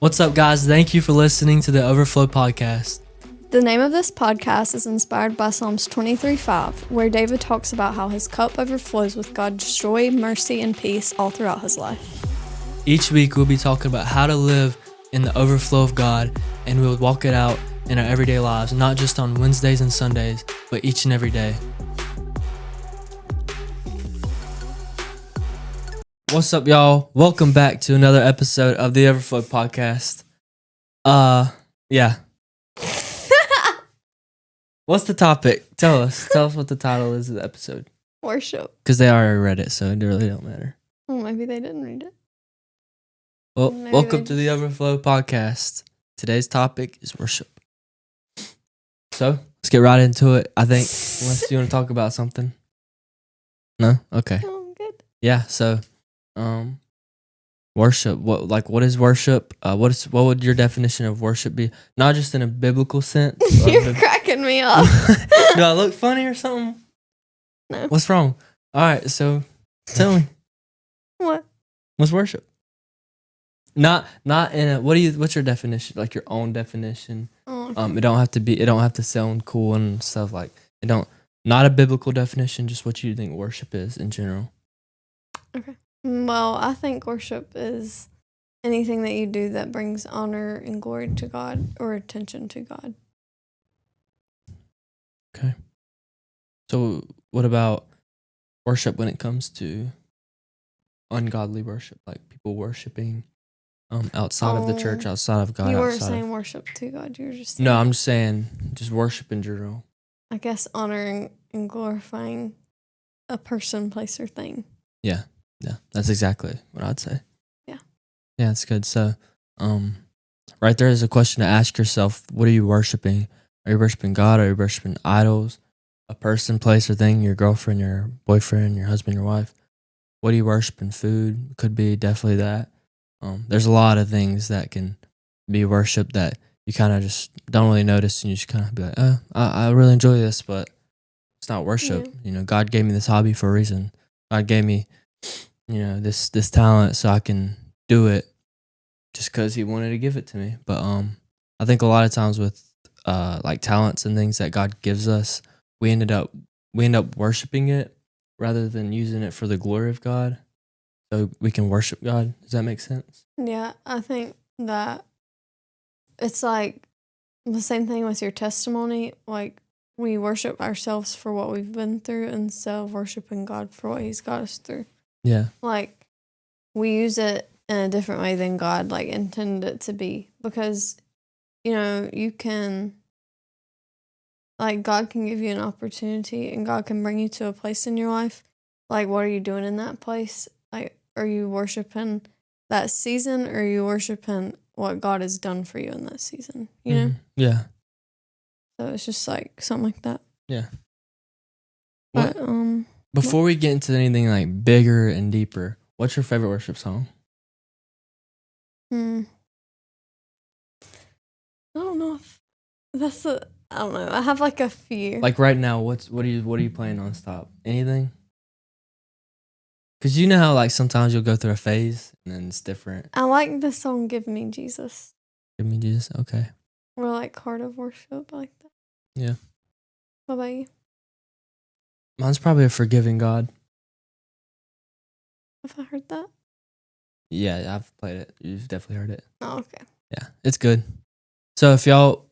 What's up, guys? Thank you for listening to the Overflow Podcast. The name of this podcast is inspired by Psalms 23:5, where David talks about how his cup overflows with God's joy, mercy, and peace all throughout his life. Each week, we'll be talking about how to live in the overflow of God, and we'll walk it out in our everyday lives, not just on Wednesdays and Sundays, but each and every day. What's up, y'all? Welcome back to another episode of the Overflow Podcast. Yeah. What's the topic? Tell us what the title is of the episode. Worship. Because they already read it, so it really don't matter. Well, maybe they didn't read it. Well, Maybe welcome they to the Overflow Podcast. Today's topic is worship. So, let's get right into it. I think, unless you want to talk about something. No? Okay. Oh, I'm good. Yeah, so, worship. What is worship? What would your definition of worship be? Not just in a biblical sense. You're cracking me up. Do I look funny or something? No. What's wrong? All right, so tell me, What? what's worship? Not in a. What's your definition? Like your own definition. Oh, okay. It don't have to sound cool and stuff like it. Not a biblical definition. Just what you think worship is in general. Well, I think worship is anything that you do that brings honor and glory to God or attention to God. Okay. So what about worship when it comes to ungodly worship, like people worshiping outside of the church, outside of God? You weren't saying worship to God. You were just saying, No, I'm just saying just worship in general. I guess honoring and glorifying a person, place, or thing. Yeah, that's exactly what I'd say. Yeah. Yeah, that's good. So, right there is a question to ask yourself: what are you worshiping? Are you worshiping God? Are you worshiping idols? A person, place, or thing? Your girlfriend, your boyfriend, your husband, your wife? What are you worshiping? Food could be definitely that. There's a lot of things that can be worship that you kind of just don't really notice, and you just kind of be like, I really enjoy this, but it's not worship. Yeah. You know, God gave me this hobby for a reason. God gave me, this talent so I can do it just because He wanted to give it to me. But I think a lot of times with like talents and things that God gives us, we end up worshiping it rather than using it for the glory of God, so we can worship God. Does that make sense? Yeah, I think that it's like the same thing with your testimony. Like, we worship ourselves for what we've been through instead of worshiping God for what He's got us through. Yeah. Like, we use it in a different way than God like intended it to be, because you can, like, God can give you an opportunity and God can bring you to a place in your life. Like, what are you doing in that place? Like, are you worshiping that season, or are you worshiping what God has done for you in that season? You know? Yeah. So it's just like something like that. Yeah. But Before we get into anything like bigger and deeper, what's your favorite worship song? I don't know if I don't know. I have like a few. Like right now, what are you playing nonstop? Anything? Because you know how like sometimes you'll go through a phase and then it's different. I like the song "Give Me Jesus." Give me Jesus. Okay. Or like "Heart of Worship," like that. Yeah. What about you? Mine's probably a Forgiving God. Have I heard that? Yeah, I've played it. You've definitely heard it. Oh, okay. Yeah, it's good. So if y'all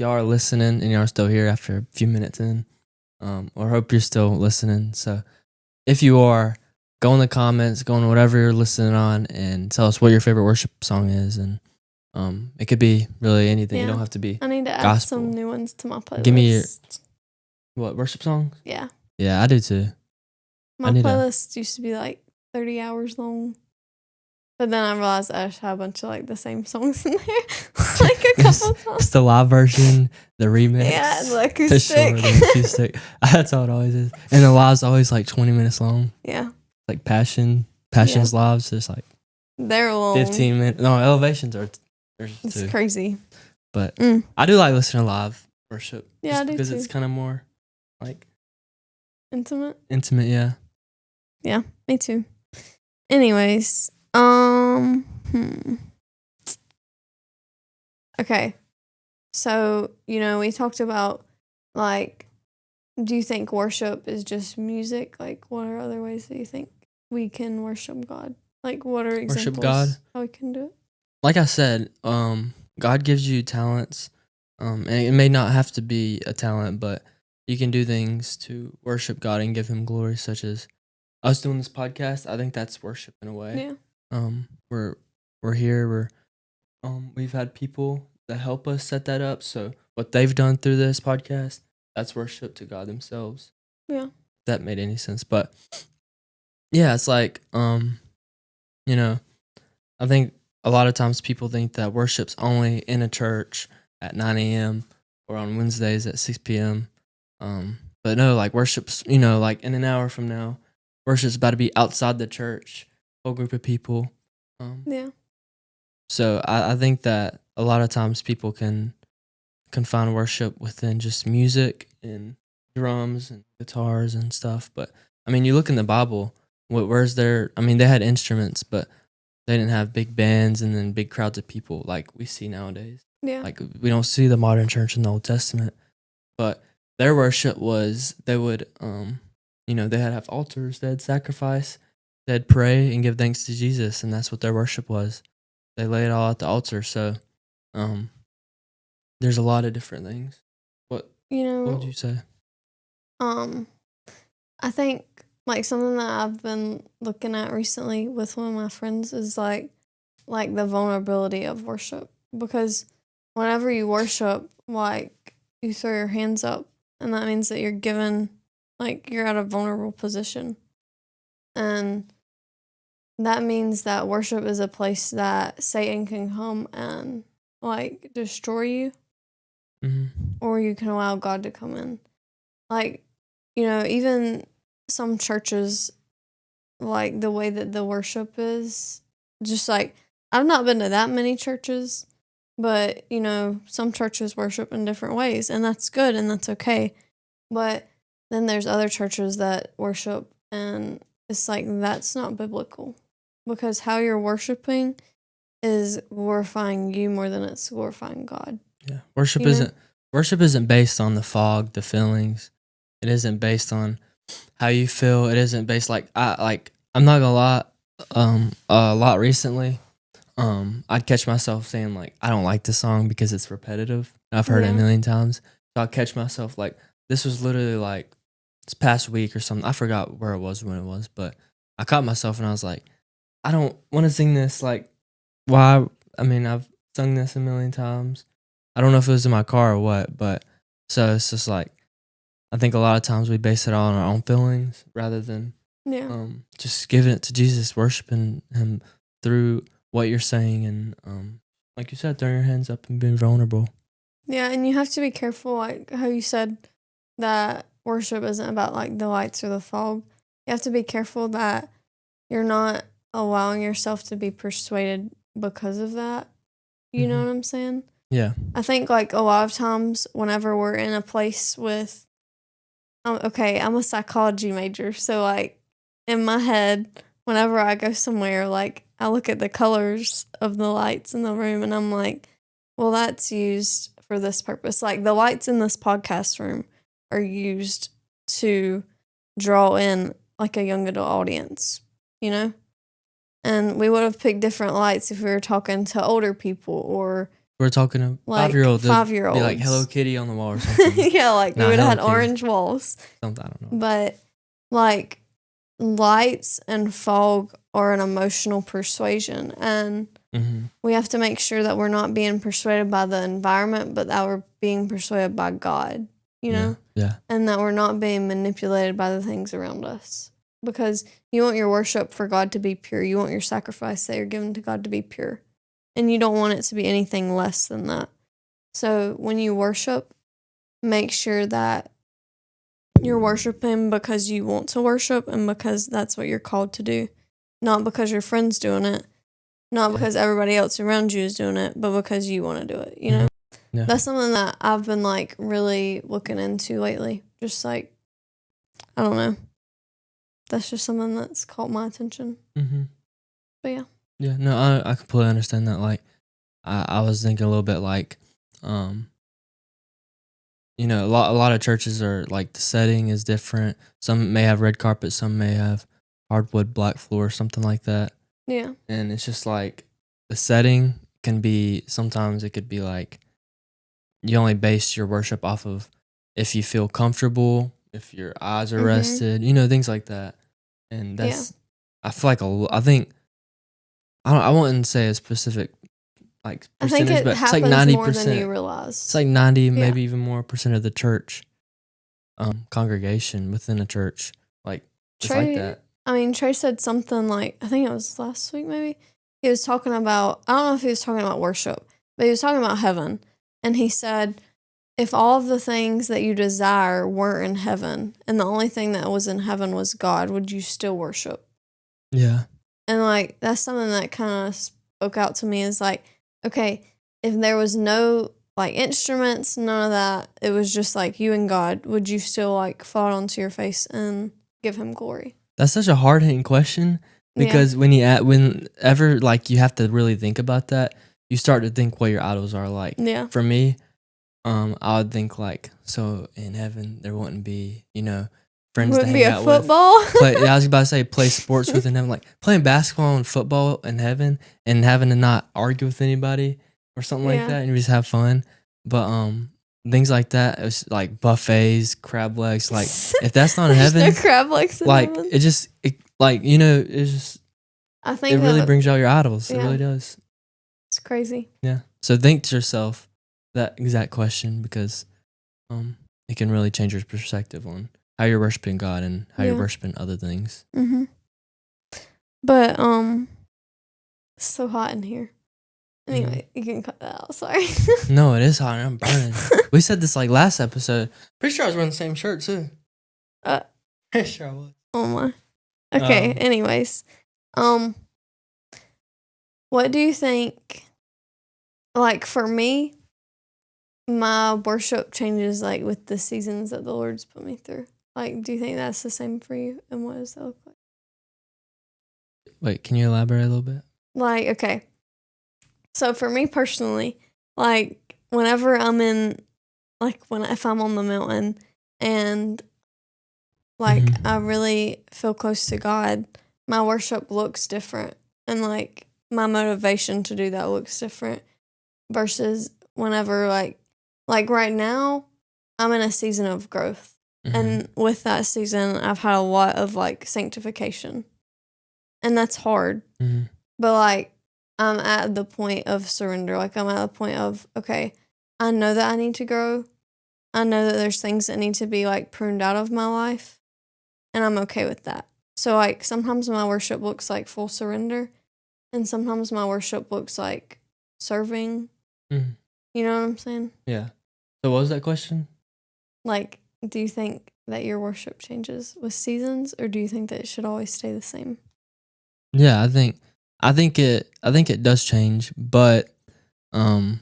are listening and y'all are still here after a few minutes in, or hope you're still listening. So if you are, go in the comments, go on whatever you're listening on, and tell us what your favorite worship song is. And it could be really anything. Yeah. You don't have to be. I need to add gospel. some new ones to my playlist. Give me what worship songs? Yeah. Yeah, I do too. My playlist used to be like 30 hours long. But then I realized I just had a bunch of like the same songs in there. Like a couple times. It's the live version, the remix. Yeah, the The acoustic. That's how it always is. And the live's always like 20 minutes long. Yeah. Like Passion's lives, just like they're long. 15 minutes. No, Elevations are It's too. crazy. But I do like listening to live worship. Yeah, I do because too. it's kind of more like Intimate. Yeah. Yeah, me too. Anyways, Okay. So, we talked about, like, do you think worship is just music? Like, what are other ways that you think we can worship God? Like, what are Worship God. examples how we can do it? Like I said, God gives you talents. And it may not have to be a talent, but you can do things to worship God and give Him glory, such as us doing this podcast. I think that's worship in a way. Yeah. We're here. We've had people that help us set that up. So what they've done through this podcast, that's worship to God themselves. Yeah. If that made any sense. But yeah, it's like, I think a lot of times people think that worship's only in a church at 9 a.m. or on Wednesdays at 6 p.m. But no, like worship's, like in an hour from now, worship's about to be outside the church, whole group of people. Yeah. So I think that a lot of times people can find worship within just music and drums and guitars and stuff. But I mean, you look in the Bible, where's there? I mean, they had instruments, but they didn't have big bands and then big crowds of people like we see nowadays. Yeah. Like we don't see the modern church in the Old Testament, but their worship was they would, they'd have altars, they'd sacrifice, they'd pray and give thanks to Jesus, and that's what their worship was. They lay it all at the altar. So, there's a lot of different things. What would you say? I think like something that I've been looking at recently with one of my friends is like the vulnerability of worship, because whenever you worship, like you throw your hands up, and that means that you're at a vulnerable position, and that means that worship is a place that Satan can come and like destroy you, or you can allow God to come in. Like, even some churches, like the way that the worship is, just like, I've not been to that many churches, but, some churches worship in different ways, and that's good and that's okay. But then there's other churches that worship, and it's like, that's not biblical, because how you're worshiping is glorifying you more than it's glorifying God. Yeah, worship isn't based on the fog, the feelings. It isn't based on how you feel. It isn't based I'm not gonna lie. A lot recently, I'd catch myself saying like I don't like this song because it's repetitive. I've heard it a million times. So I'd catch myself like this was literally like this past week or something. I forgot where it was when it was, but I caught myself and I was like, I don't want to sing this. Like, why? I mean, I've sung this a million times. I don't know if it was in my car or what, but so it's just like I think a lot of times we base it on our own feelings rather than just giving it to Jesus, worshiping Him through what you're saying, and like you said, throwing your hands up and being vulnerable. Yeah, and you have to be careful, like how you said that worship isn't about like the lights or the fog. You have to be careful that you're not allowing yourself to be persuaded because of that. You know what I'm saying? Yeah. I think like a lot of times whenever we're in a place with, I'm a psychology major, so like in my head, whenever I go somewhere, like I look at the colors of the lights in the room and I'm like, well, that's used for this purpose. Like the lights in this podcast room are used to draw in like a young adult audience, And we would have picked different lights if we were talking to older people, or we're talking to like 5-year-old. 5-year-olds. Be like Hello Kitty on the wall or something. Yeah, like we would have had orange walls. Something, I don't know. But like lights and fog are an emotional persuasion, and we have to make sure that we're not being persuaded by the environment, but that we're being persuaded by God, Yeah. And that we're not being manipulated by the things around us. Because you want your worship for God to be pure. You want your sacrifice that you're giving to God to be pure. And you don't want it to be anything less than that. So when you worship, make sure that you're worshiping because you want to worship and because that's what you're called to do. Not because your friend's doing it. Not because everybody else around you is doing it, but because you want to do it, Yeah. That's something that I've been like really looking into lately. Just like, I don't know. That's just something that's caught my attention. But yeah. Yeah, no, I completely understand that. Like, I was thinking a little bit like, um, a lot of churches are like the setting is different. Some may have red carpet, some may have hardwood black floor, something like that. Yeah. And it's just like the setting can be sometimes it could be like you only base your worship off of if you feel comfortable, if your eyes are rested, things like that. And that's I feel like I think I wouldn't say a specific like I think percentage, it but it's like happens more than 90%. you realize. It's like 90, maybe even more percent of the church congregation within a church. Like it's like that. I mean, Trey said something like, I think it was last week maybe. He was talking about, I don't know if he was talking about worship, but he was talking about heaven. And he said, if all of the things that you desire were in heaven and the only thing that was in heaven was God, would you still worship? Yeah. And like, that's something that kind of spoke out to me is like, okay, if there was no like instruments, none of that, it was just like you and God, would you still like fall onto your face and give him glory? That's such a hard hitting question because whenever like you have to really think about that, you start to think what your idols are like. Yeah. For me, I would think like, so in heaven there wouldn't be, friends Wouldn't to be hang a out football. with. I was about to say play sports within heaven, like playing basketball and football in heaven and having to not argue with anybody or something like that and you just have fun. But things like that, it's like buffets, crab legs. Like if that's not in heaven, no crab legs in like heaven. it's just I think it really brings out your idols. It really does. It's crazy. Yeah. So think to yourself that exact question because it can really change your perspective on how you're worshiping God and how you're worshiping other things. Mm-hmm. But it's so hot in here. Anyway, you can cut that out. Sorry. No, it is hot. I'm burning. We said this like last episode. Pretty sure I was wearing the same shirt too. Pretty sure I was. Oh my. Okay. Anyways, what do you think? Like for me, my worship changes like with the seasons that the Lord's put me through. Like, do you think that's the same for you? And what does that look like? Wait, can you elaborate a little bit? Like, okay. So for me personally, like whenever I'm in, like if I'm on the mountain and like I really feel close to God, my worship looks different. And like my motivation to do that looks different versus whenever like right now I'm in a season of growth. And with that season, I've had a lot of like sanctification. And that's hard. But like I'm at the point of surrender. Like I'm at the point of, okay, I know that I need to grow. I know that there's things that need to be like pruned out of my life. And I'm okay with that. So like sometimes my worship looks like full surrender. And sometimes my worship looks like serving. You know what I'm saying? Yeah. So what was that question? Like, do you think that your worship changes with seasons, or do you think that it should always stay the same? Yeah, I think it does change, but I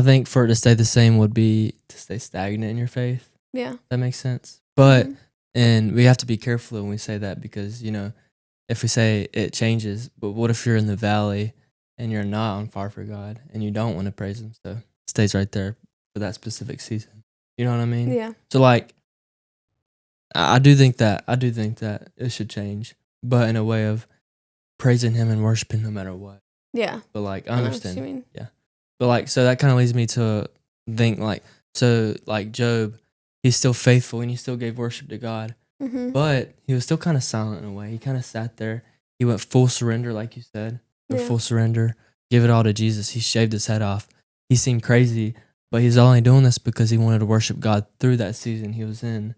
think for it to stay the same would be to stay stagnant in your faith. Yeah. That makes sense. But and we have to be careful when we say that because, if we say it changes, but what if you're in the valley and you're not on fire for God and you don't want to praise him? So it stays right there for that specific season. You know what I mean? Yeah. So like I do think that it should change, but in a way of praising him and worshiping no matter what. Yeah. But like I understand. Know what you mean. Yeah. But like so that kind of leads me to think like so like Job, he's still faithful and he still gave worship to God. But he was still kind of silent in a way. He kind of sat there. He went full surrender, like you said. Full surrender. Give it all to Jesus. He shaved his head off. He seemed crazy, but he's only doing this because he wanted to worship God through that season he was in.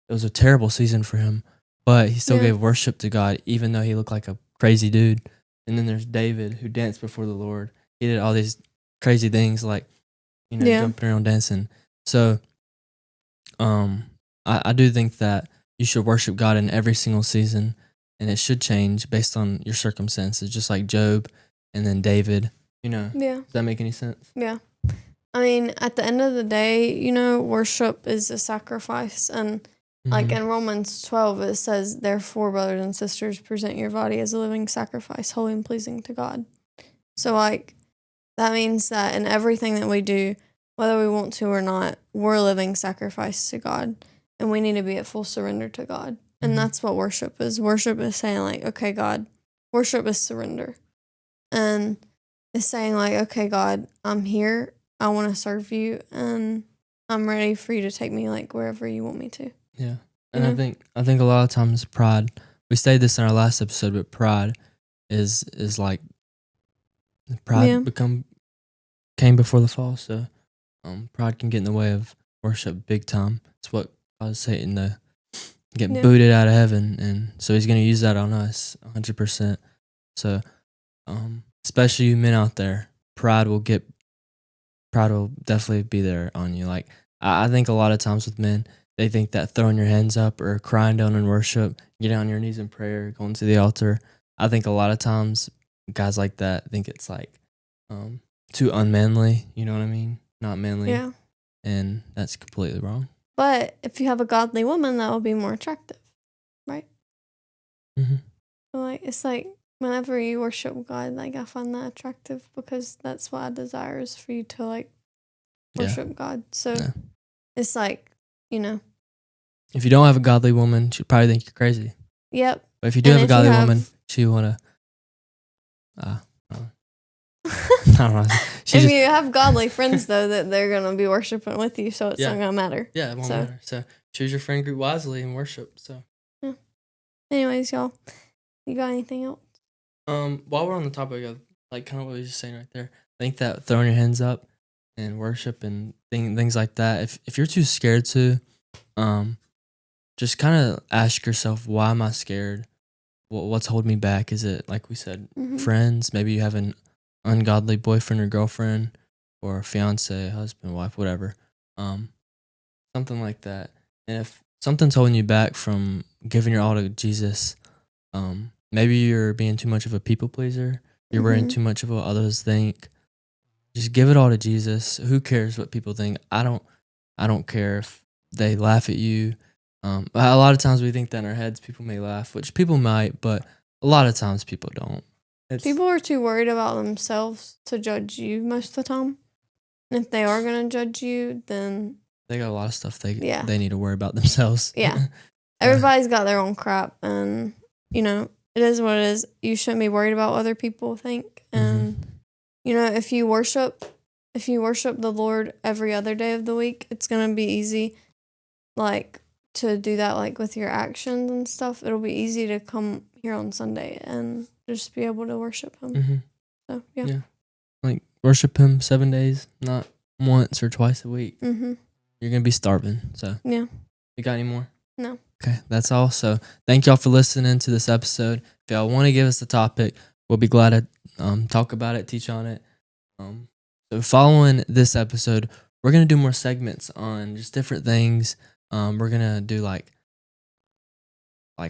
It was a terrible season for him, but he still gave worship to God, even though he looked like a crazy dude. And then there's David, who danced before the Lord. He did all these crazy things, like, jumping around dancing. So, I do think that you should worship God in every single season, and it should change based on your circumstances, just like Job and then David. Yeah. Does that make any sense? Yeah. I mean, at the end of the day, worship is a sacrifice. And like in Romans 12, it says, therefore, brothers and sisters, present your body as a living sacrifice, holy and pleasing to God. So like that means that in everything that we do, whether we want to or not, we're living sacrifice to God, and we need to be at full surrender to God. And Mhm. that's what worship is. Worship is saying, like, okay, God, worship is surrender. And it's saying, like, okay, God, I'm here. I want to serve you, and I'm ready for you to take me, like, wherever you want me to. Yeah. And Yeah. I think a lot of times pride, we stated this in our last episode, but pride is like pride Yeah. came before the fall. So pride can get in the way of worship big time. It's what caused Satan to get Yeah. booted out of heaven, and so he's gonna use that on us 100%. So especially you men out there, pride will definitely be there on you. Like I think a lot of times with men, they think that throwing your hands up or crying down in worship, getting on your knees in prayer, going to the altar. I think a lot of times guys like that think it's like too unmanly. You know what I mean? Not manly. Yeah. And that's completely wrong. But if you have a godly woman, that will be more attractive, right? Mm-hmm. Like, it's like whenever you worship God, like, I find that attractive because that's what I desire is for you to, like, worship God. So Yeah. it's like, If you don't have a godly woman, she'd probably think you're crazy. Yep. But if you do And have a if you godly have- woman, she wanna. I don't know. She if just, you have godly friends, though, that they're going to be worshiping with you, so it's Yeah. not going to matter. yeah, it won't So- matter. So choose your friend group wisely and worship. So Anyways, y'all, you got anything else? while we're on the topic of like kind of what we were just saying right there, I think that throwing your hands up and worship and things like that. If you're too scared to, just kind of ask yourself, why am I scared? What's holding me back? Is it, like we said, Mhm. friends? Maybe you have an ungodly boyfriend or girlfriend, or fiance, husband, wife, whatever. Something like that. And if something's holding you back from giving your all to Jesus, maybe you're being too much of a people pleaser. You're worrying Mhm. too much of what others think. Just give it all to Jesus. Who cares what people think? I don't care if they laugh at you. A lot of times we think that in our heads people may laugh, which people might, but a lot of times people don't. People are too worried about themselves to judge you most of the time. And if they are going to judge you, then They got a lot of stuff Yeah. they need to worry about themselves. Yeah. everybody's got their own crap. And, it is what it is. You shouldn't be worried about what other people think. And, if you worship the Lord every other day of the week, it's going to be easy, like, to do that, like, with your actions and stuff. It'll be easy to come here on Sunday and just be able to worship Him. Mm-hmm. So, yeah. Yeah. Like worship Him 7 days, not once or twice a week. Mm-hmm. You're gonna be starving. So Yeah. You got any more? No. Okay, that's all. So thank y'all for listening to this episode. If y'all want to give us the topic, we'll be glad to talk about it, teach on it. So following this episode, we're gonna do more segments on just different things. We're gonna do like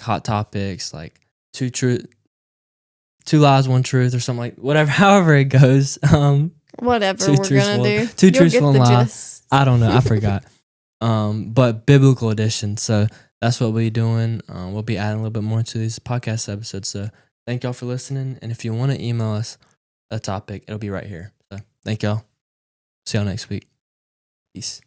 hot topics, like two lies, one truth, or something like whatever. However it goes. Whatever Two we're truthful- going to do. two You'll truthful get and the lie. gist. I don't know. I forgot. But biblical edition. So that's what we'll be doing. We'll be adding a little bit more to these podcast episodes. So thank y'all for listening. And if you want to email us a topic, it'll be right here. So thank y'all. See y'all next week. Peace.